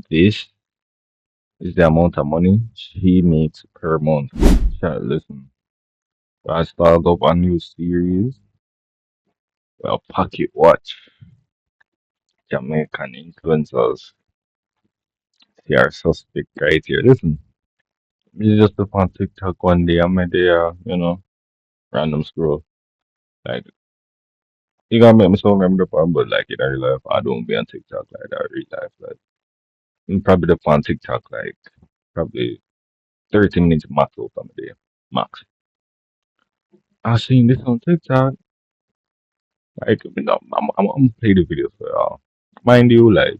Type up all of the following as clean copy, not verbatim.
This is the amount of money she makes per month. Chat, listen. I started up a new series. Well, pocket watch Jamaican influencers. They are suspect right here. Listen, me just up on TikTok one day. I'm there, random scroll. Like, you gonna make me so remember the part, but like in real life, I don't be on TikTok like that. Real life, like, I'm probably up on TikTok like probably 30 minutes max out of the day. Max. I seen this on TikTok. Like, I'm gonna play the video for y'all. Mind you, like,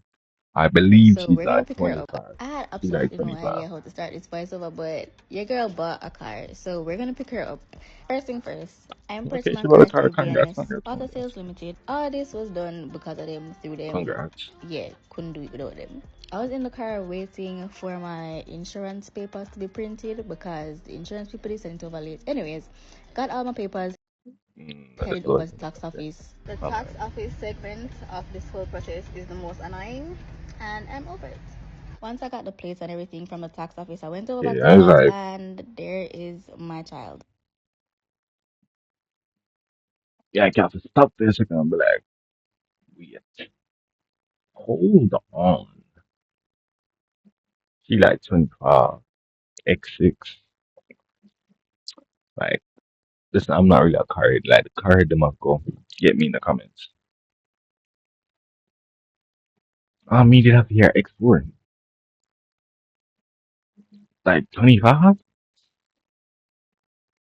I believe So she's we're gonna like pick her up. 25. I had She's like absolutely no 25. idea how to start this voiceover, but your girl bought a car, so we're gonna pick her up. First thing first, I imported Okay, my she bought a car car. through Congrats, BNS congrats, Auto congrats. Sales Limited. All this was done because of them, through them. Congrats. Yeah, couldn't do it without them. I was in the car waiting for my insurance papers to be printed because the insurance people they sent it over late. Anyways, got all my papers, Let's headed go. over to tax Okay. office. The All tax right. office segment of this whole process is the most annoying, and I'm over it. Once I got the plates and everything from the tax office, I went over back Yeah, to I the was house, like, and there is my child. yeah, I got to stop this. a second and be like, wait, hold on. She like 25, X6. Like, listen, I'm not really a car head. Like, the car head, them must go get me in the comments. Me did have here X4. Like, 25?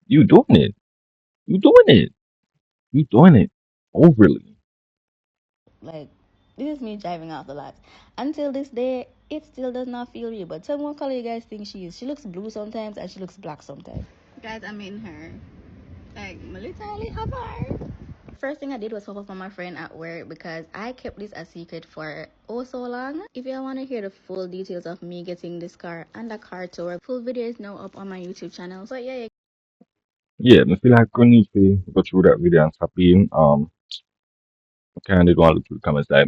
You doing it. You doing it. You doing it. Overly. Like, this is me driving off the lot. Until this day, it still does not feel real. But tell me what color you guys think she is. She looks blue sometimes, and she looks black sometimes. Guys, I'm in her. Like, literally have her. First thing I did was hop up on my friend at work because I kept this a secret for oh so long. If you want to hear the full details of me getting this car and the car tour, full video is now up on my YouTube channel. So yeah, Yeah, I feel like I need to go through that video and stop being, I kind of go and look through the comments. Like,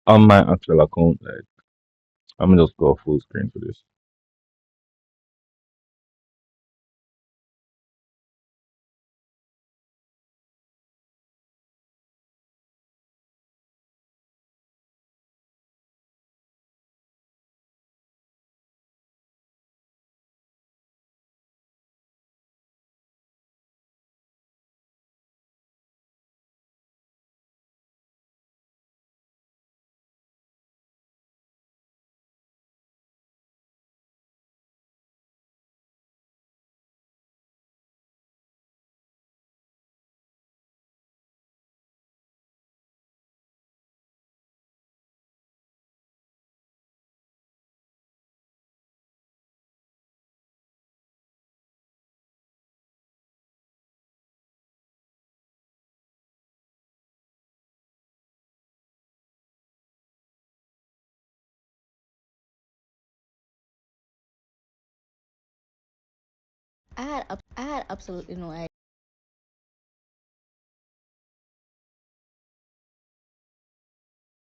on my actual account, like, I'm gonna just go full screen for this. I had absolutely no idea.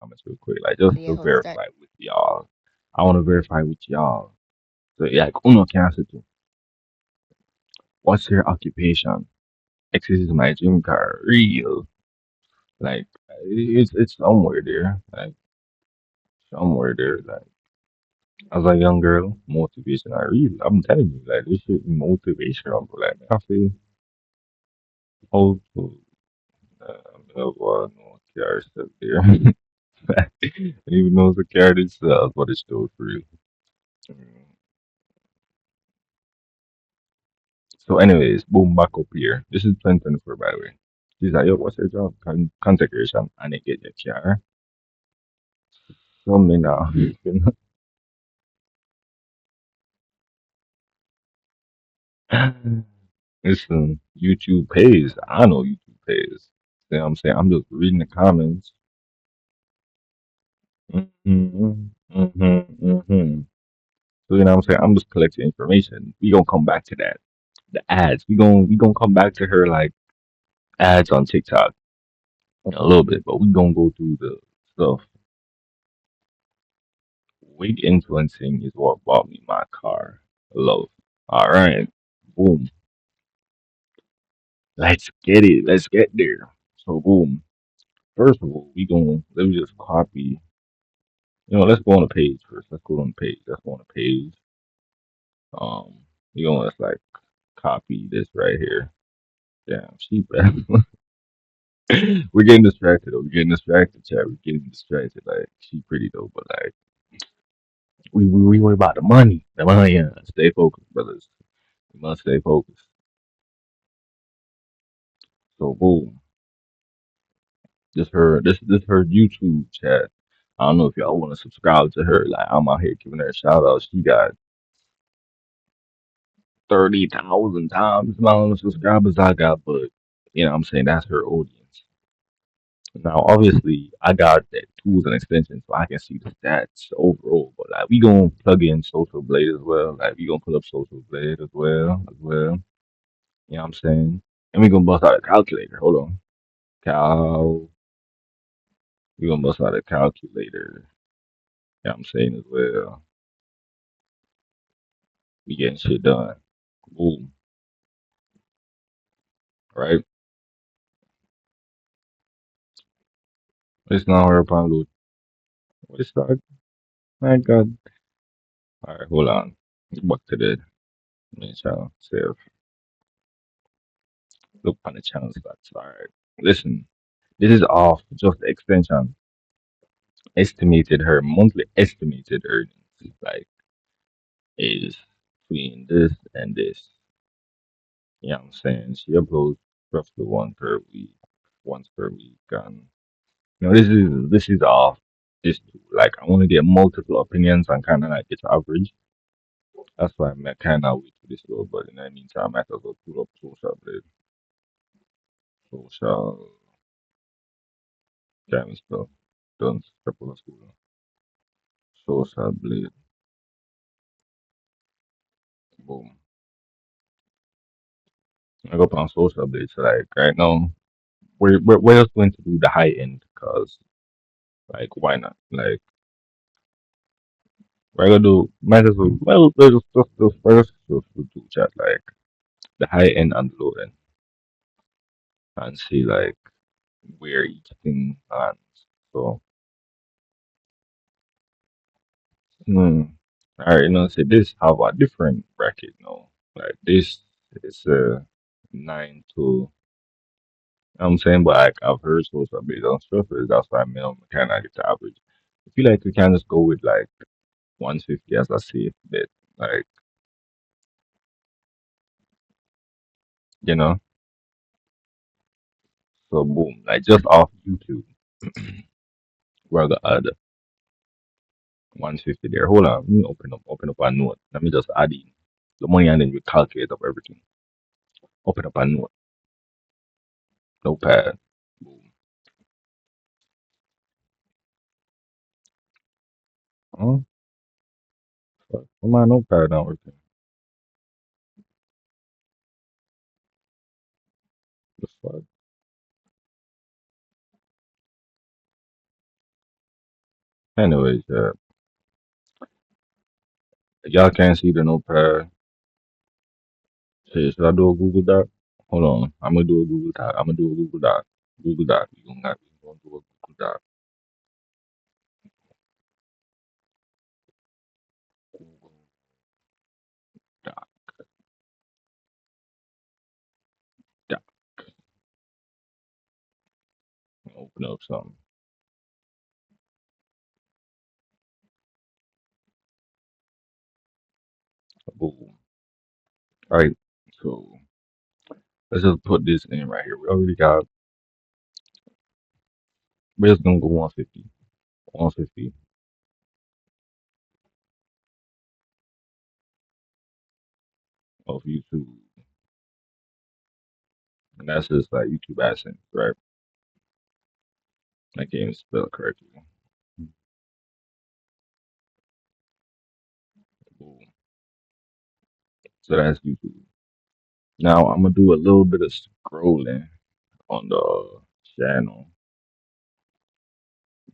Comments real quick, like, just to How to start. verify with y'all. I want to verify with y'all. So, yeah, like, uno can answer to. What's your occupation? X is my gym car. Real. Like, it's somewhere there. Like, somewhere there. Like, as a young girl, motivation. I'm telling you, like, this shit motivational. Like, I feel how to, no care stuff there. Even though it's a carrot itself, but it's still free. Mm. So, anyways, boom, back up here. This is 2024, by the way. She's like, yo, what's your job? Contact creation, and they get your car. So, me now, listen, YouTube pays. I know YouTube pays. See what I'm saying? I'm just reading the comments. So, you know what I'm saying? I'm just collecting information. We gonna come back to that. The ads. We gonna come back to her like ads on TikTok in a little bit, but we gonna go through the stuff. Weak influencing is what bought me my car. Love. All right. Boom. Let's get it. Let's get there. So boom. First of all, we gonna let me just copy. Let's go on the page first. Let's go on the page. Let's go on the page. We gonna let's like copy this right here. Damn, she bad. We're getting distracted though. We're getting distracted, chat. We're getting distracted. Like she pretty though, but like we worry about the money. The money. Yeah. Stay focused, brothers. We must stay focused. So boom. This her YouTube chat. I don't know if y'all want to subscribe to her. Like I'm out here giving her a shout out. She got 30,000 times the amount of subscribers I got, but what I'm saying that's her audience. Now, obviously, I got that tools and extensions so I can see the stats overall. But like, we gonna plug in Social Blade as well. Like, we gonna pull up Social Blade as well. You know what I'm saying? And we gonna bust out a calculator. Hold on, cal. We gonna bust out a calculator. You know what I'm saying as well. We getting shit done. Boom. Right? It's not her upon. What is that? My God. All right, hold on. Back to the main channel. Save. Look on the channel stats. All right. Listen, this is off just the extension. Estimated her monthly estimated earnings like is between this and this. You know what I'm saying? She uploads roughly once per week, and this is off. This like I want to get multiple opinions and kind of like its average. That's why I'm kind of wait for this little, but in the meantime, I might as well pull up social kind of stuff. Done couple of school. Social blade. Boom. I go up on social blade. So like right now, we're just going to do the high end because like why not? Like we're gonna do might as well. Well, let's just first just do chat like the high end and the low end and see like where each thing lands. So hmm. All right, say this have a different bracket now. Like this is a nine to I'm saying, but like I've heard social based on strippers, that's why I kind of get the average. I feel like we can just go with like 150 as a safe bet, like you know. So boom, like just off YouTube, we're gonna add 150 there. Hold on, let me open up a note. Let me just add in the money and then we calculate up everything. Open up a note, notepad. Boom. Oh, fuck. Why my notepad not working? The fuck. Anyways, y'all can't see the notepad. Shit, should I do a Google Doc? Hold on. I'm gonna do a Google Doc. I'm gonna do a Google Doc. Google Doc. We gonna do a Google Doc. Google Doc. Doc. Open up something. Boom. All right. So let's just put this in right here. We already got. We're just gonna go 150. 150 of YouTube, and that's just like YouTube AdSense, right? I can't even spell it correctly. Boom. So that's YouTube. Now I'm gonna do a little bit of scrolling on the channel.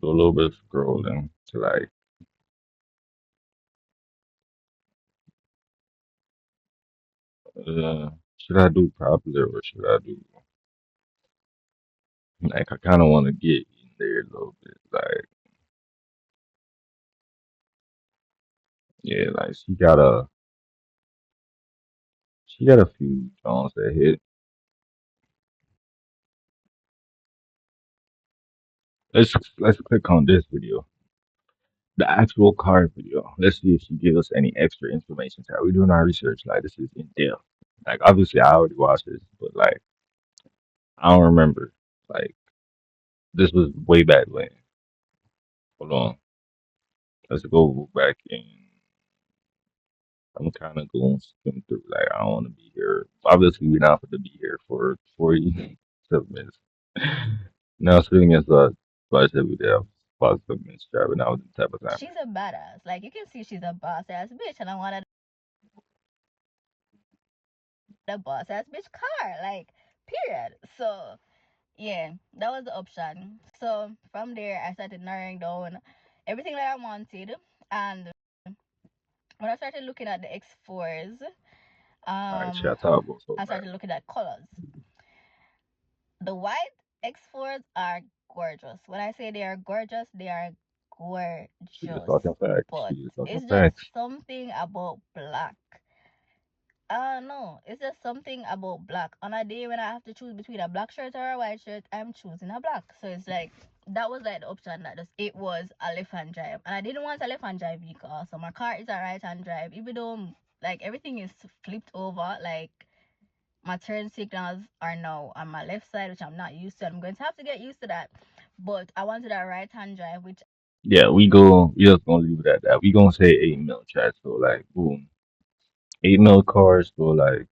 Do a little bit of scrolling to like Should I do popular or should I do like I kind of want to get in there a little bit. Like yeah, like she got a few songs that hit. Let's click on this video, the actual car video. Let's see if she gives us any extra information. So we doing our research. Like this is in depth. Like obviously I already watched this, but like I don't remember. Like this was way back when. Hold on, let's go back in. I'm kind of going to skim through. Like I don't want to be here. Obviously, we're not going to be here for 47 minutes. Now, sitting as a budget with a positive minutes driving out the type of time. She's a badass. Like you can see, she's a boss ass bitch, and I wanted a boss ass bitch car. Like period. So yeah, that was the option. So from there, I started narrowing down everything that I wanted, and when I started looking at the X4s, All right, chat talk goes so I bad. started looking at colors. The white X4s are gorgeous. When I say they are gorgeous, they are She just gorgeous. talking facts. But She just talking it's just facts. something about black. No, it's just something about black. On a day when I have to choose between a black shirt or a white shirt, I'm choosing a black. So it's like that was like the option that just it was a left hand drive, and I didn't want a left hand drive vehicle. So my car is a right hand drive, even though like everything is flipped over. Like my turn signals are now on my left side, which I'm not used to. I'm going to have to get used to that. But I wanted a right hand drive, which Yeah, we go. We just gonna leave it at that. We gonna say 8 mil chat. So like, boom, 8 mil cars. So like,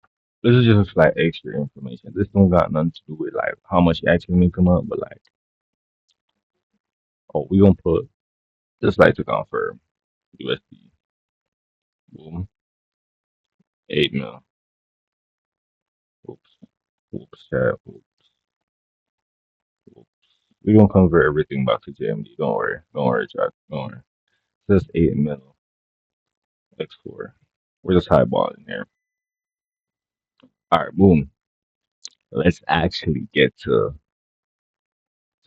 this is just like extra information. This don't got nothing to do with like how much you actually make them up, but like, oh, we gonna put just like to confirm USD. Boom, 8 mil. Oops, oops, chat. Oops, oops. We gonna convert everything back to JMD. Don't worry, chat. Don't worry. Just 8 mil X4. We're just highballing here. All right, boom. Let's actually get to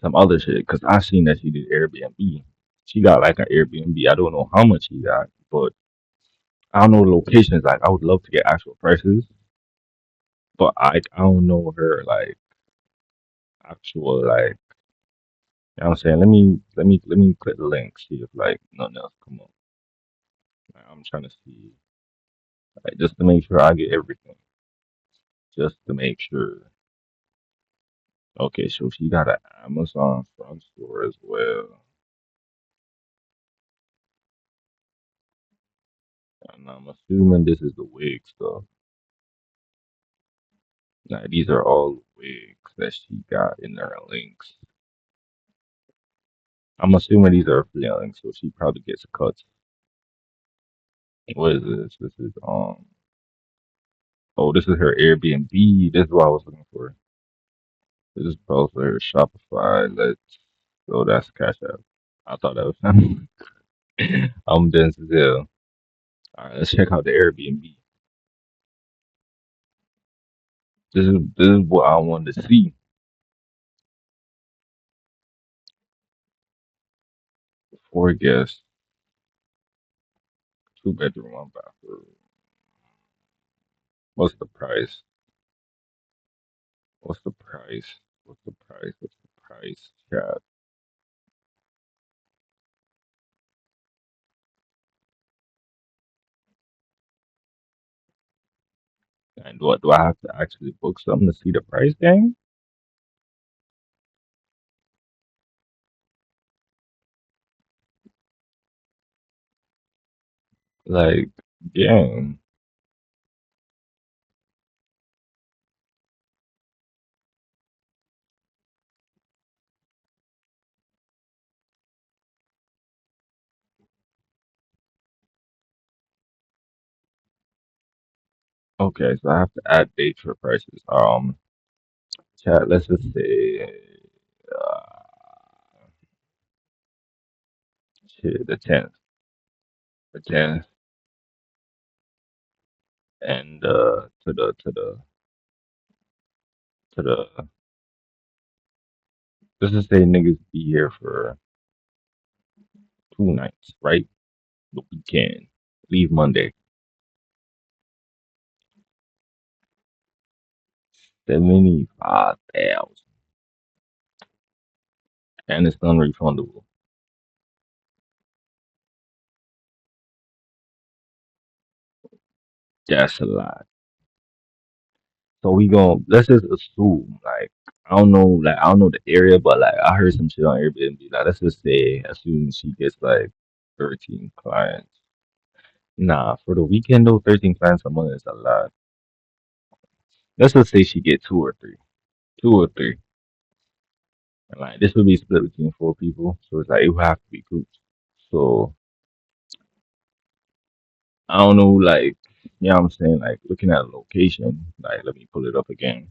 some other shit because I seen that she did Airbnb. She got like an Airbnb. I don't know how much she got, but I don't know the locations. Like I would love to get actual prices, but I don't know her like actual like. You know what I'm saying? Let me click the link. See if like nothing else come up. Like, I'm trying to see like just to make sure I get everything. Just to make sure. Okay, so she got an Amazon front store as well. And I'm assuming this is the wig stuff. Now, these are all wigs that she got in her links. I'm assuming these are free links, so she probably gets cuts. What is this? This is oh, this is her Airbnb. This is what I was looking for. This is also her Shopify. Oh, that's Cash App. I thought that was I'm dense as hell. All right, let's check out the Airbnb. This is what I wanted to see. 4 guests, 2 bedroom, 1 bathroom. What's the price? What's the price? What's the price? What's the price? Chat. And what do I have to actually book something to see the price gang? Like, gang. Okay, so I have to add dates for prices. Chat. Let's just say, uh, shit, the 10th. The 10th. and to the let's just say niggas be here for 2 nights, right? The weekend. Leave Monday. 75,000. And it's non-refundable. That's a lot. So we gon' let's just assume like I don't know the area, but like I heard some shit on Airbnb. Like let's just say assume she gets like 13 clients. Nah, for the weekend though, 13 clients a month is a lot. Let's just say she get two or three. Two or three. And like this would be split between four people. So it's like it would have to be groups. So I don't know, like you know what I'm saying? Like looking at a location, like let me pull it up again.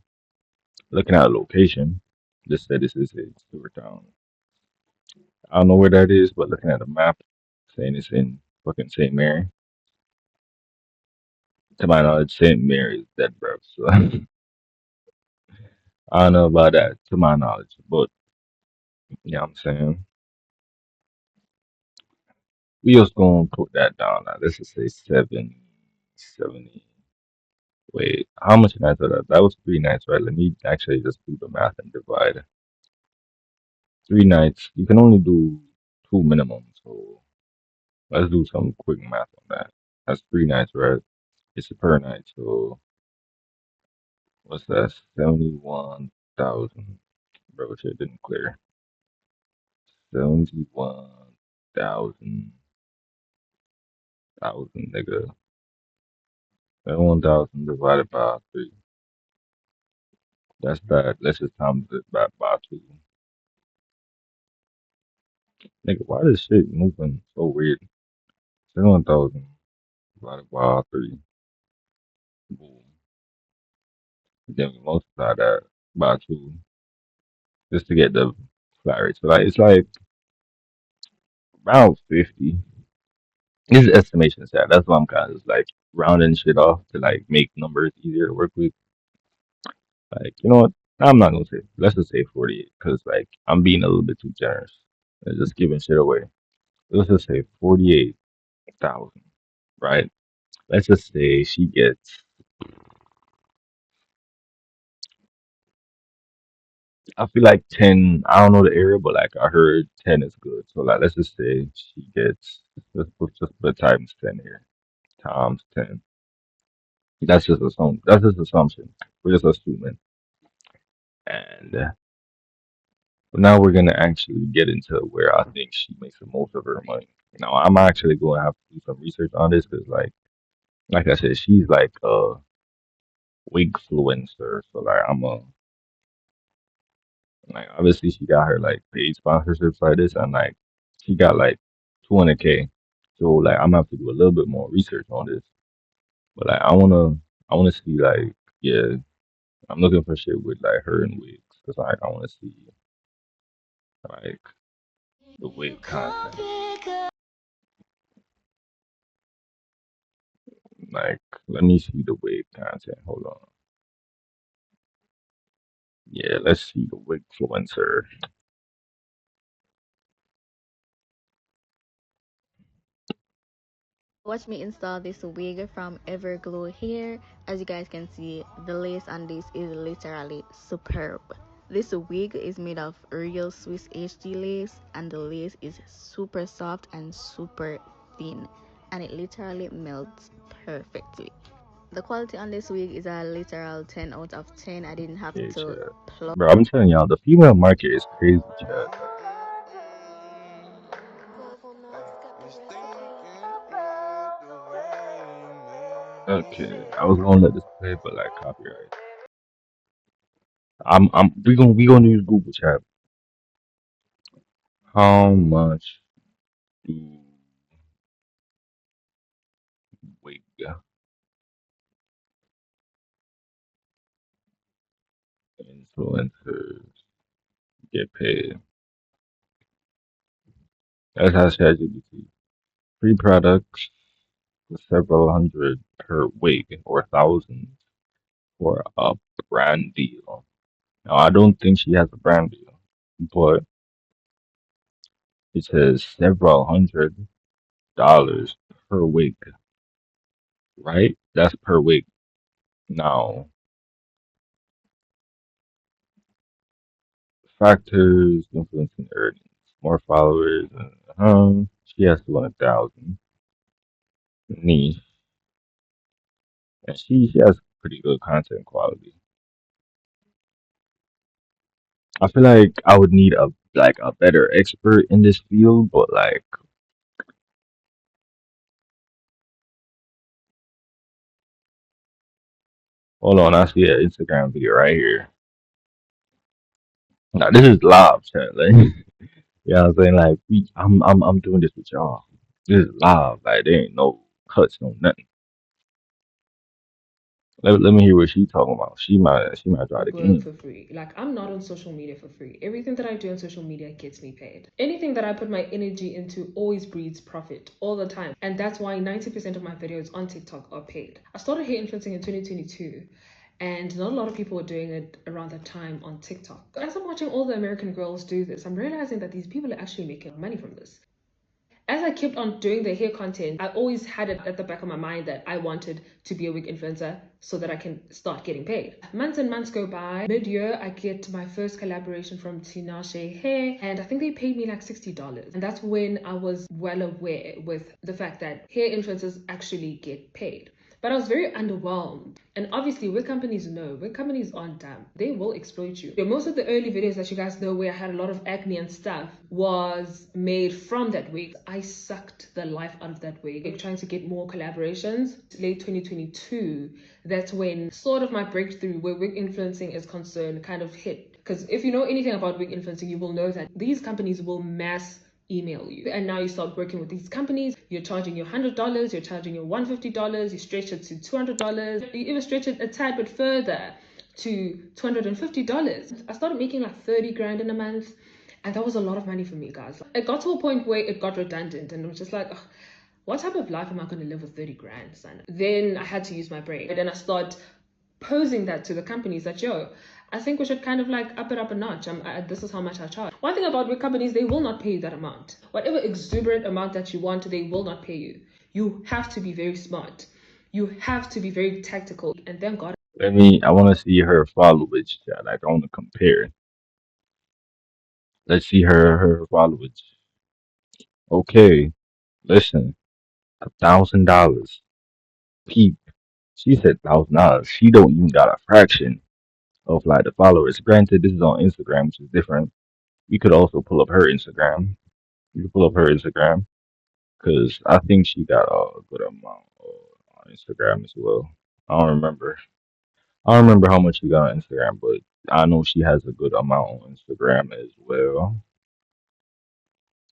Looking at a location, this said this is a sewer town. I don't know where that is, but looking at the map, saying it's in fucking St. Mary. To my knowledge, St. Mary is dead, bro. So I don't know about that, to my knowledge. But yeah, I'm saying we just gonna put that down. Now. Let's just say 70. Wait, how much nights are that? That was 3 nights, right? Let me actually just do the math and divide. 3 nights. You can only do two minimum. So let's do some quick math on that. That's 3 nights, right? It's a per night. So what's that? 71,000. Bro, shit didn't clear. 71,000. Nigga. 71,000 divided by three. That's bad. Let's just times it by two. Nigga, why this shit moving so weird? 71,000 divided by three. Boom. Then we multiply that by two just to get the flat rate. So like it's like around 50. This is estimation set. That's why I'm kind of just like rounding shit off to like make numbers easier to work with. Like, you know what? I'm not gonna say. Let's just say 48 because like I'm being a little bit too generous and just giving shit away. Let's just say 48,000, right? Let's just say she gets. I feel like 10. I don't know the area, but like I heard 10 is good. So like let's just say she gets. Let's put times 10 here. Times 10. That's just assumption. That's just assumption. We're just assuming. And now we're gonna actually get into where I think she makes the most of her money. Now I'm actually going to have to do some research on this because, like I said, she's like a wig influencer. So like I'm a like obviously she got her like paid sponsorships like this, and like she got like 200K. So like I'm gonna have to do a little bit more research on this. But like I wanna see like yeah, I'm looking for shit with like her and wigs because like I wanna see like the wig content. Like, let me see the wig content. Hold on. Yeah, let's see the wig influencer. Watch me install this wig from Everglow Hair. As you guys can see, the lace on this is literally superb. This wig is made of real Swiss HD lace, and the lace is super soft and super thin, and it literally melts perfectly. The quality on this wig is a literal 10 out of 10. I didn't have Okay, to chat. plug. Bro, I'm telling y'all, the female market is crazy, chat. Okay, I was gonna let this play, but like copyright. We gonna use Google chat. How much do wig influencers get paid? That's how ChatGPT. Free products. several hundred per wig or thousands for a brand deal. Now, I don't think she has a brand deal, but it says several $100 per wig, right? That's per wig. Now, factors influencing earnings, more followers. She has 200,000 niche, and she has pretty good content quality. I feel like I would need a better expert in this field, but like, hold on, I see an Instagram video right here. Now this is live chat, like, yeah, I'm saying like, I'm doing this with y'all. This is live, like, there ain't no cuts, no nothing. Let me hear what she talking about. She might try the work game. for free. Like, I'm not on social media for free. Everything that I do on social media gets me paid. Anything that I put my energy into always breeds profit all the time. And that's why 90% of my videos on TikTok are paid. I started hair influencing in 2022. And not a lot of people were doing it around that time on TikTok. As I'm watching all the American girls do this, I'm realizing that these people are actually making money from this. As I kept on doing the hair content, I always had it at the back of my mind that I wanted to be a wig influencer so that I can start getting paid. Months and months go by. Mid-year, I get my first collaboration from Tinashe Hair, and I think they paid me like $60. And that's when I was well aware with the fact that hair influencers actually get paid. But I was very underwhelmed. And obviously, wig companies know, wig companies aren't dumb. They will exploit you. Most of the early videos that you guys know where I had a lot of acne and stuff was made from that wig. I sucked the life out of that wig. Trying to get more collaborations. Late 2022, that's when sort of my breakthrough where wig influencing is concerned kind of hit. Because if you know anything about wig influencing, you will know that these companies will mass email you, and now you start working with these companies. You're charging your $100, you're charging your $150, you stretch it to $200, you even stretch it a tad bit further to $250. I started making like 30 grand in a month, and that was a lot of money for me, guys. It got to a point where it got redundant, and it was just like, ugh, what type of life am I going to live with 30 grand, son? Then I had to use my brain, and then I start posing that to the companies that, yo, I think we should kind of like up it up a notch. This is how much I charge. One thing about big companies, they will not pay you that amount. Whatever exuberant amount that you want, they will not pay you. You have to be very smart. You have to be very tactical. And thank God. I want to see her followage. Like, I want to compare. Let's see her followage. Okay, listen, $1,000. Peep. She said $1,000. She don't even got a fraction of like the followers. Granted, this is on Instagram, which is different. We could also pull up her Instagram. You could pull up her Instagram because I think she got a good amount on Instagram as well. I don't remember. I don't remember how much she got on Instagram, but I know she has a good amount on Instagram as well.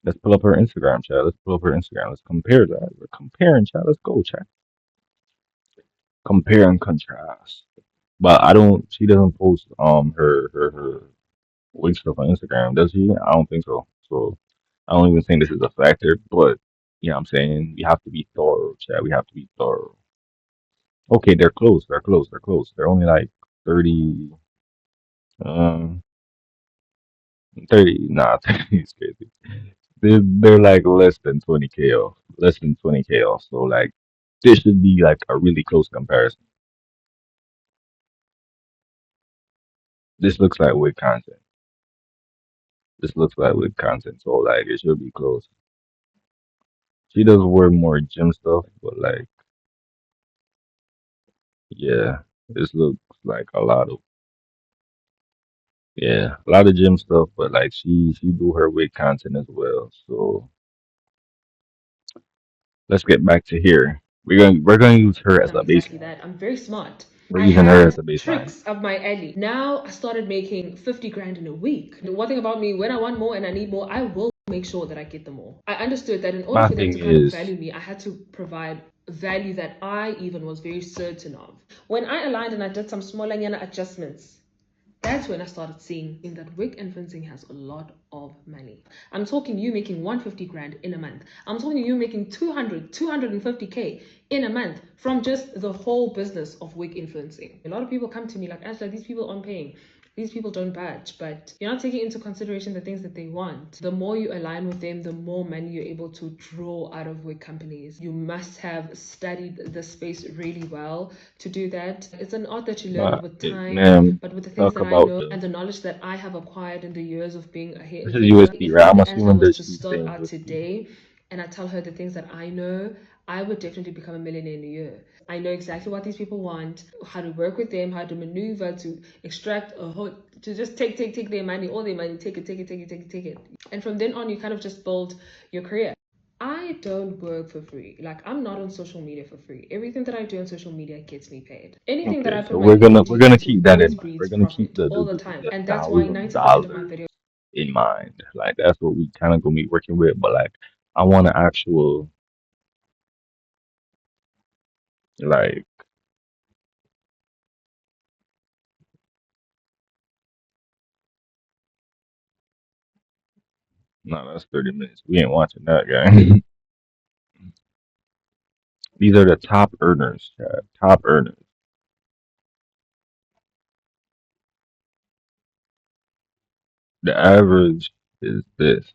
Let's pull up her Instagram, chat. Let's pull up her Instagram. Let's compare that. We're comparing, chat. Let's go, chat. Compare and contrast. But I don't. She doesn't post her wig stuff on Instagram, does she? I don't think so. So I don't even think this is a factor. But yeah, I'm saying we have to be thorough, chat. We have to be thorough. Okay, they're close. They're close. They're close. They're only like 30. Um, 30. Nah, 30 is crazy. They're like less than 20K off. Less than 20K off. So like this should be like a really close comparison. This looks like wig content. This looks like wig content. So like it should be close. She does wear more gym stuff, but like yeah, this looks like a lot of gym stuff, but like she do her wig content as well. So let's get back to here. We're gonna use her as I'm a exactly baseline. that. I'm very smart. We're I using her as have a baseline. tricks up my alley. Now I started making 50 grand in a week. The one thing about me, when I want more and I need more, I will make sure that I get them all. I understood that in order My for them thing to kind of is, value me, I had to provide value that I even was very certain of. When I aligned and I did some small adjustments, That's when I started seeing in that wig influencing has a lot of money. I'm talking you making 150 grand in a month. I'm talking you making 250K in a month from just the whole business of wig influencing. A lot of people come to me like, Angela, these people aren't paying. These people don't budge, but you're not taking into consideration the things that they want. The more you align with them, the more money you're able to draw out of wig companies. You must have studied the space really well to do that. It's an art that you learn But with time, ma'am, but with the things talk that I about know the and the knowledge that I have acquired in the years of being a this is hairdresser, USB, if right? I'm Angela assuming was that to she's start saying out USB. today and I tell her the things that I know, I would definitely become a millionaire in a year. I know exactly what these people want, how to work with them, how to maneuver to extract a whole, to just take their money, all their money, take it. And from then on, you kind of just build your career. I don't work for free. Like, I'm not on social media for free. Everything that I do on social media gets me paid. Anything that Okay, I so put my we're energy gonna into keep that in always mind. breeds We're gonna keep profit all the time. the And that's why thousand 90% of my dollars videos. in mind. Like that's what we kind of gonna be working with. But like, I want an actual like. No, that's 30 minutes. We ain't watching that, guy. These are the top earners, Chad. Top earners. The average is this,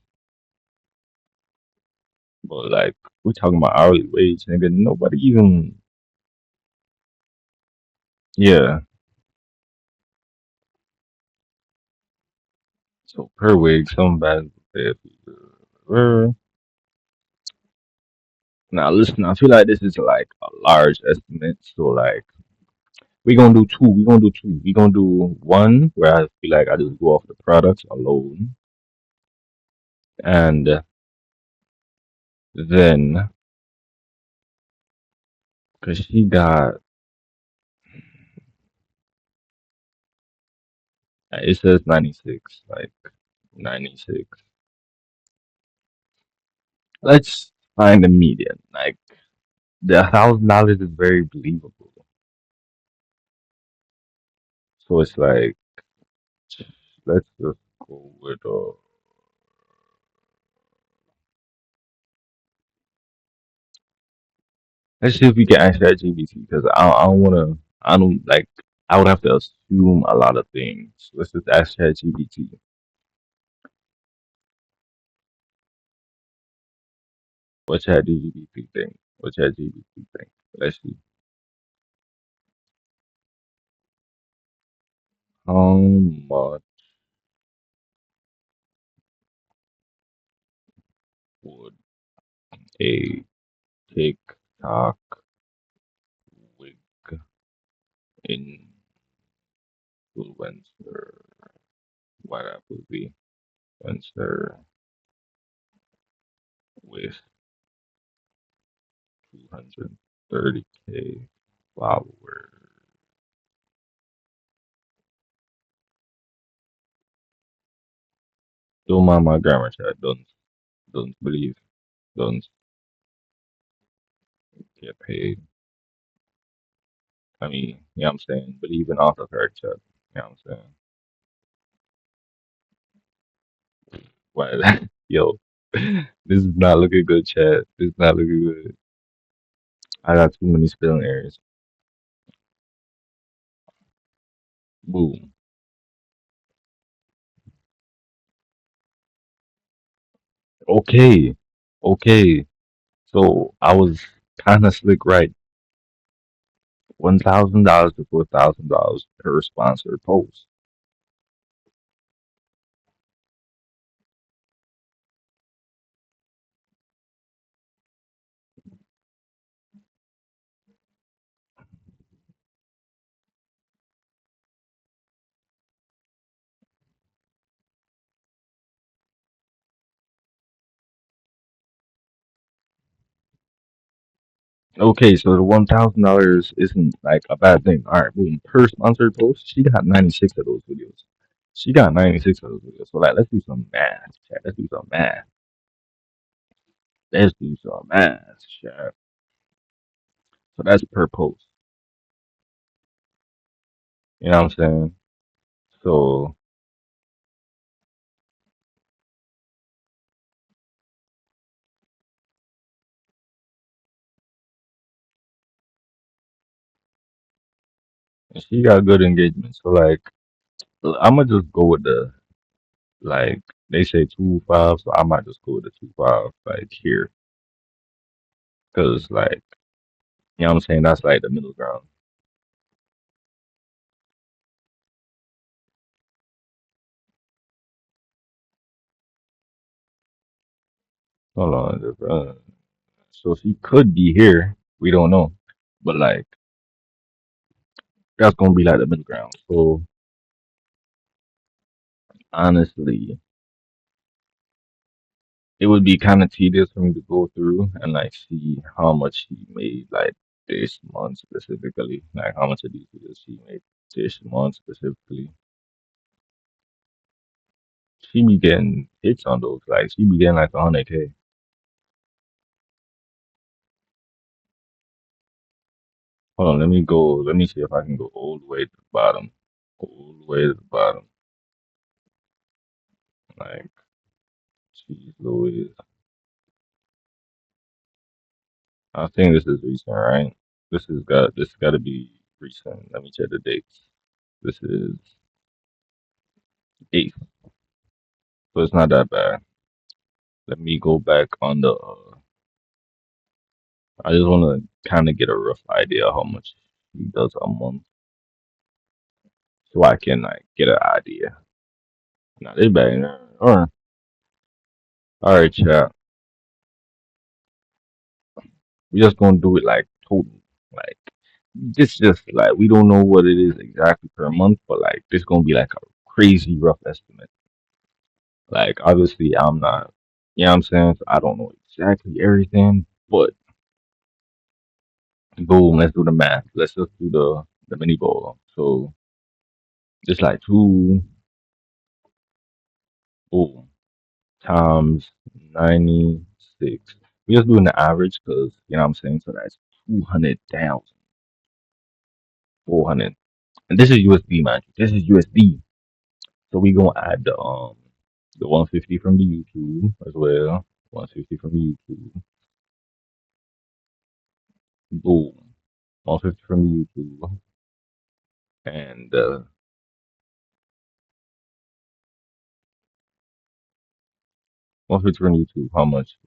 but like we talking about hourly wage, nigga. Nobody even, yeah. So per week, some bad. Now listen, I feel like this is like a large estimate. So like we gonna do two. We gonna do two. We gonna do one where I feel like I just go off the products alone, and then because she got it says 96, like 96. Let's find a median. Like the $1,000 is very believable. So it's like let's just go with let's see if we can ask ChatGPT because I don't wanna I don't like I would have to assume a lot of things. Let's just ask ChatGPT. What ChatGPT think? What ChatGPT think? Let's see. How much would a TikTok wig influencer, what would be influencer with 230K followers? Don't mind my grammar, chat. Don't believe. Don't get paid. I mean, you know what I'm saying? Believe in autocorrect, chat. You know what I'm saying? What? Yo, this is not looking good, chat. This is not looking good. I got too many spelling errors. Boom. Okay. Okay. So I was kind of slick, right? $1,000 to $4,000 per sponsored post. Okay, so the $1,000 isn't like a bad thing. All right, boom. Per sponsored post, she got 96 of those videos. She got 96 of those videos. So like, let's do some math, chat. Let's do some math. Let's do some math, chat. So that's per post. You know what I'm saying? So and she got good engagement. So like I'ma just go with the like they say 2.5, so I might just go with the 2.5 like here. Cause like you know what I'm saying, that's like the middle ground. Hold on. So she could be here. We don't know. But like that's gonna be like the middle ground. So honestly, it would be kind of tedious for me to go through and like see how much she made like this month specifically. Like how much of these videos she made this month specifically. She be getting hits on those. Like she be getting like 100K. Hold on, let me go. Let me see if I can go all the way to the bottom. All the way to the bottom. Like, she's Louise. I think this is recent, right? This got to be recent. Let me check the dates. This is 8th, so it's not that bad. Let me go back on the. I just want to kind of get a rough idea how much he does a month, so I can like get an idea. Now this bad. All right, chat. We just gonna do it like total. Like this, just like we don't know what it is exactly per month, but like this gonna be like a crazy rough estimate. Like obviously I'm not, you know what I'm saying? So I don't know exactly everything, but boom, let's do the math. Let's just do the mini bowl. So it's like two boom times 96. We just doing the average because you know what I'm saying. So that's 200,000, 400, and this is USD, man. This is USD. So we gonna add the 150 from the YouTube as well. 150 from the YouTube. Boom. 150 from the YouTube. And 150 from YouTube. How much?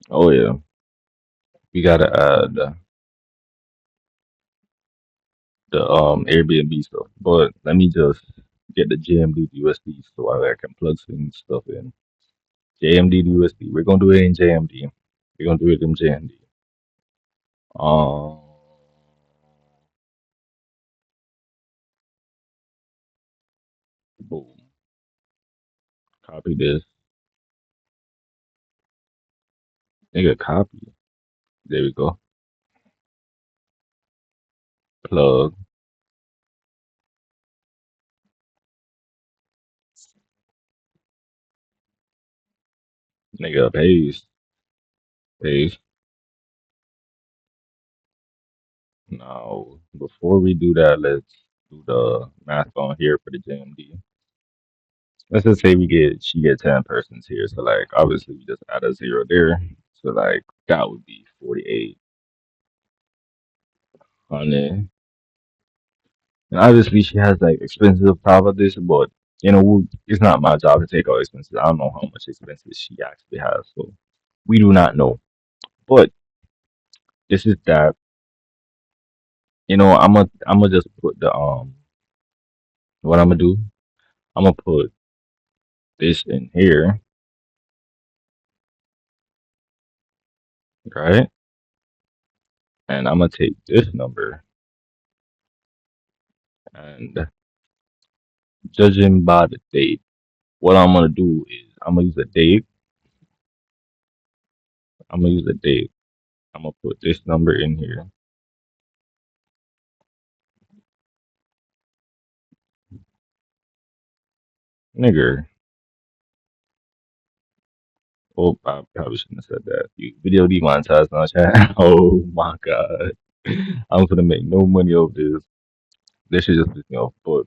Oh yeah. We gotta add the Airbnb stuff. But let me just get the JMD to USD so I can plug some stuff in. JMD to USD. We're gonna do it in JMD. We're gonna do it in JMD. Um boom. Copy this. Nigga copy. There we go. Plug. Nigga paste. Paste. Now before we do that, let's do the math on here for the JMD. Let's just say she get 10 persons here. So like obviously we just add a zero there. So like that would be 4,800. And obviously she has like expenses on top of this, but you know, it's not my job to take all expenses. I don't know how much expenses she actually has, so we do not know. But this is that. I'm gonna just put the what I'm gonna do. I'm gonna put this in here, right? And I'm gonna take this number and judging by the date, what I'm gonna do is I'm gonna use a date. I'm gonna use a date. I'm gonna put this number in here. Nigger. Oh, I probably shouldn't have said that. You video demonetized on chat. Oh my god. I'm gonna make no money off this. This should just piss me off. But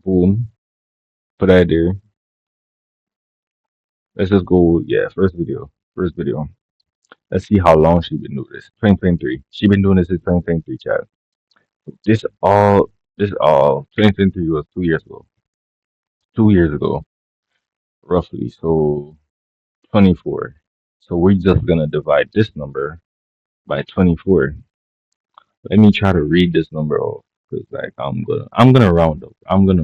boom, put that there. Let's just go. Yeah, first video. First video. Let's see how long she been doing this. 2023. She been doing this since 2023, chat. This all. This all. 2023 was 2 years ago. 2 years ago, roughly. So 24. So we're just gonna divide this number by 24. Let me try to read this number off, because like I'm gonna round up. I want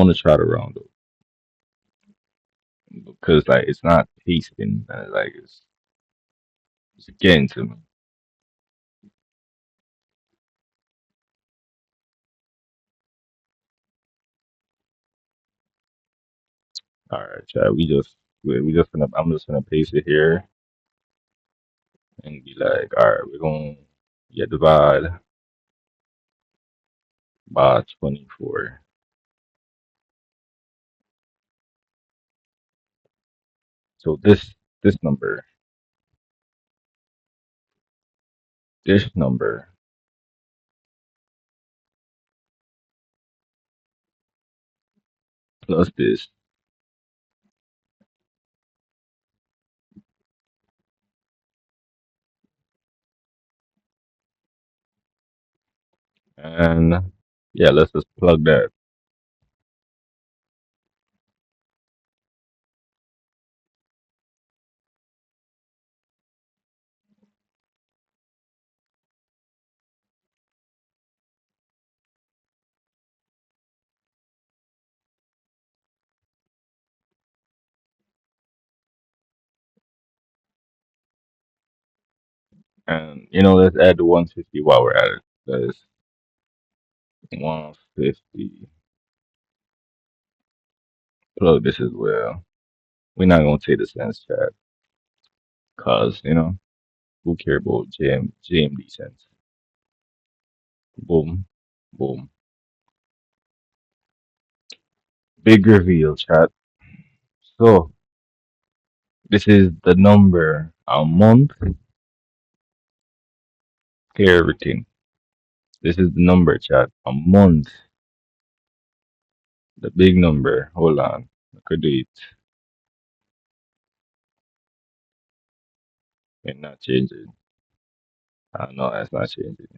to try to round up because like it's not pasting. Like it's getting to me. All right, chat. We just gonna I'm just gonna paste it here and be like, all right, we're gonna divide by 24. So this number, this number plus this, and yeah, let's just plug that. And let's add the 150 while we're at it. That's 150. Plug this as well. We're not gonna take the cents chat, cause who care about JMD cents? Boom, boom. Big reveal, chat. So this is the number a month. Clear everything. This is the number, chat. A month. The big number. Hold on. I could do it and not change it. No, that's not changing.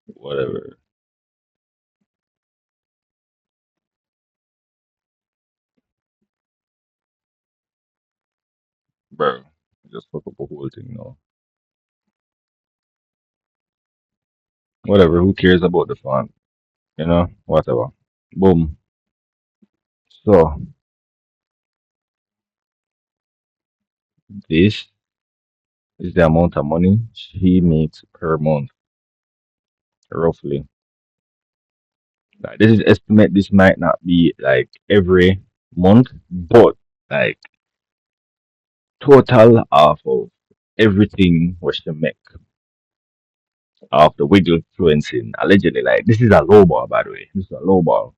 Whatever, bro. Just fuck up the whole thing now. Whatever. Who cares about the font? Whatever. Boom. So this is the amount of money she makes per month, roughly. Like, this is estimate. This might not be like every month, but like total of everything what she make of the wiggle influencing allegedly. Like this is a low ball, by the way. This is a low ball.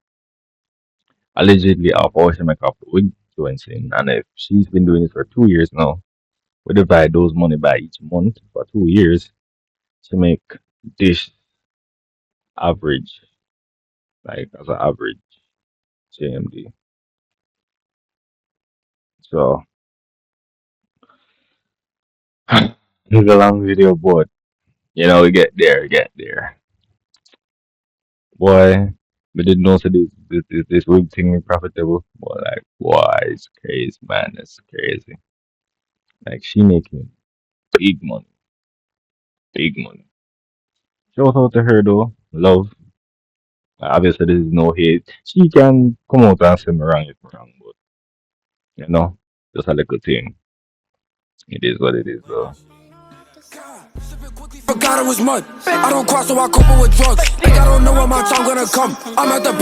Allegedly of all she make of the wig influencing, and if she's been doing it for 2 years now, we divide those money by each month for 2 years to make this average, like as an average JMD. So it's a long video, but we get there. Boy, we didn't know so this wig thing is profitable. Boy, like, why it's crazy, man. It's crazy. Like, she making big money, big money. Shout out to her though, love. Obviously, this is no hate. She can come out and say me wrong if I'm wrong, but you know, just a little thing. It is what it is, though. Forgot it was mud. I don't cross, so I couple with drugs. Think I don't know where my time gonna come. I'm at the